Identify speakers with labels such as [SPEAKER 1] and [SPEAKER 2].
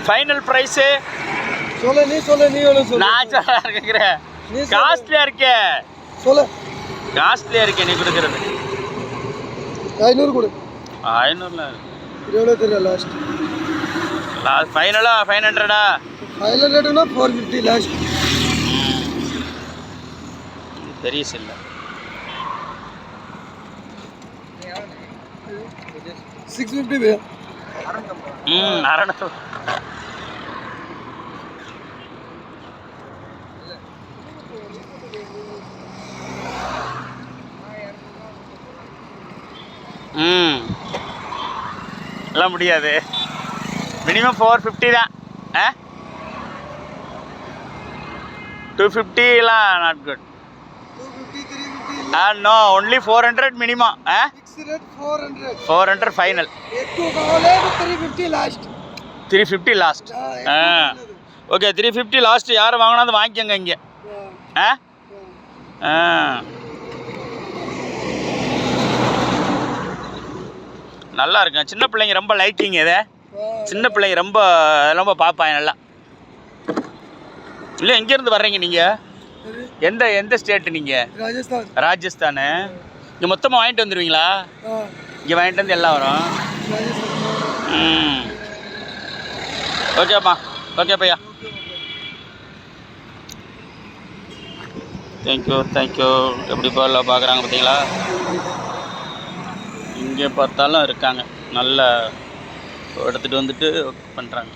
[SPEAKER 1] Final price
[SPEAKER 2] சொல்ல நீ எவ்வளோ சொல்ல?
[SPEAKER 1] நான் சொல்ல கேட்குறேன். காஸ்ட்லியா இருக்கே.
[SPEAKER 2] சொல்ல.
[SPEAKER 1] காஸ்ட்லியா இருக்கே நீ கொடுக்குறது.
[SPEAKER 2] 500 கொடு.
[SPEAKER 1] 500ல
[SPEAKER 2] எவ்வளோ தெரியல லாஸ்ட்.
[SPEAKER 1] ஃபைனலா 500டா?
[SPEAKER 2] 500னா 450 லாஸ்ட்.
[SPEAKER 1] பெரிய செல்ல.
[SPEAKER 2] 650 भैया.
[SPEAKER 1] அரணம். எல்லாம் முடியாது. மினிமம் 450 தான். 250லாம் not good.
[SPEAKER 2] 250 350.
[SPEAKER 1] No, only 400 minimum.
[SPEAKER 2] Fixed rate 400.
[SPEAKER 1] 400 final.
[SPEAKER 2] ఎక్కువ కావాలే 350 లాస్ట్.
[SPEAKER 1] 350 லாஸ்ட். Okay 350 last. யார் வாங்கினாலும் வாங்கிக்கங்க இங்கே. நல்லா இருக்கும். சின்ன பிள்ளைங்க ரொம்ப லைக்கிங் இதை. சின்ன பிள்ளைங்க ரொம்ப ரொம்ப பார்ப்பாங்க நல்லா. இல்லை எங்கேருந்து வர்றீங்க நீங்கள்? எந்த ஸ்டேட்டு நீங்கள்?
[SPEAKER 2] ராஜஸ்தான்.
[SPEAKER 1] ராஜஸ்தானு. இங்கே மொத்தமாக வாங்கிட்டு வந்துடுவீங்களா? இங்கே வாங்கிட்டு வந்து எல்லாம் வரும். ஓகேப்பா. ஓகே பையா. தேங்க்யூ. எப்படி போல பார்க்குறாங்க பார்த்தீங்களா? இங்கே பார்த்தாலும் இருக்காங்க. நல்லா எடுத்துகிட்டு வந்துட்டு பண்ணுறாங்க.